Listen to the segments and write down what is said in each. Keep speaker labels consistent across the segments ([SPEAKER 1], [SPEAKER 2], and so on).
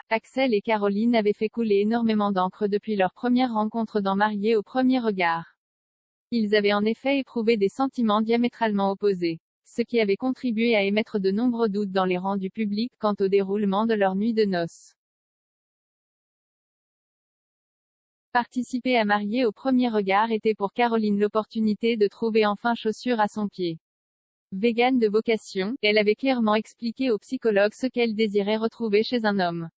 [SPEAKER 1] Axel et Caroline avaient fait couler énormément d'encre depuis leur première rencontre dans Mariés au premier regard. Ils avaient en effet éprouvé des sentiments diamétralement opposés, ce qui avait contribué à émettre de nombreux doutes dans les rangs du public quant au déroulement de leur nuit de noces. Participer à Mariés au premier regard était pour Caroline l'opportunité de trouver enfin chaussure à son pied. Végane de vocation, elle avait clairement expliqué au psychologue ce qu'elle désirait retrouver chez un homme.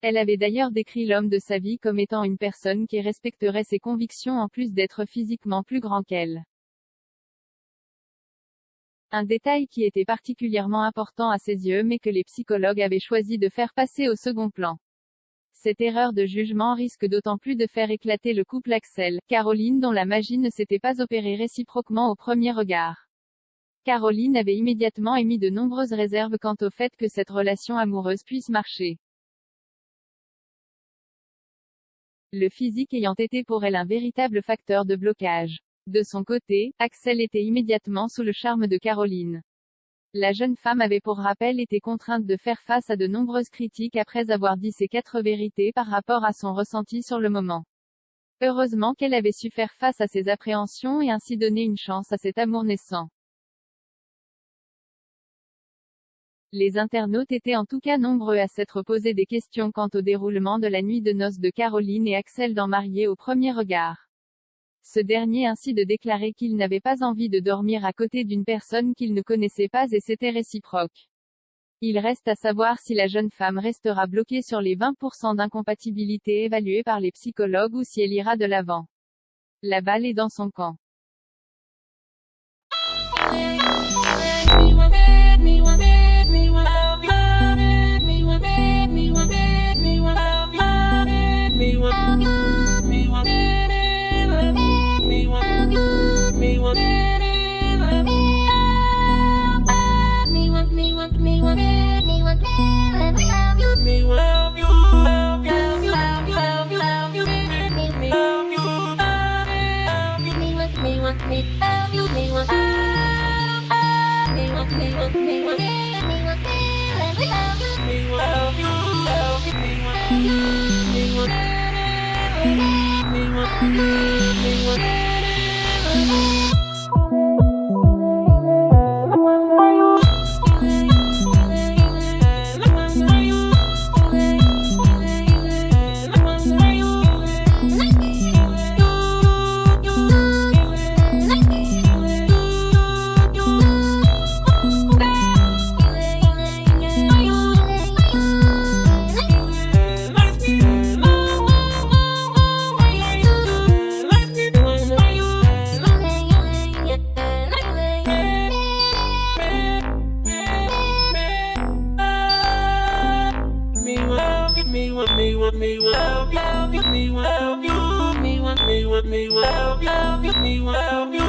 [SPEAKER 1] Elle avait d'ailleurs décrit l'homme de sa vie comme étant une personne qui respecterait ses convictions en plus d'être physiquement plus grand qu'elle. Un détail qui était particulièrement important à ses yeux mais que les psychologues avaient choisi de faire passer au second plan. Cette erreur de jugement risque d'autant plus de faire éclater le couple Axel-Caroline dont la magie ne s'était pas opérée réciproquement au premier regard. Caroline avait immédiatement émis de nombreuses réserves quant au fait que cette relation amoureuse puisse marcher. Le physique ayant été pour elle un véritable facteur de blocage. De son côté, Axel était immédiatement sous le charme de Caroline. La jeune femme avait pour rappel été contrainte de faire face à de nombreuses critiques après avoir dit ses 4 vérités par rapport à son ressenti sur le moment. Heureusement qu'elle avait su faire face à ses appréhensions et ainsi donner une chance à cet amour naissant. Les internautes étaient en tout cas nombreux à s'être posé des questions quant au déroulement de la nuit de noces de Caroline et Axel dans Mariés au premier regard. Ce dernier ainsi de déclarer qu'il n'avait pas envie de dormir à côté d'une personne qu'il ne connaissait pas et c'était réciproque. Il reste à savoir si la jeune femme restera bloquée sur les 20% d'incompatibilité évalués par les psychologues ou si elle ira de l'avant. La balle est dans son camp.
[SPEAKER 2] Me love you.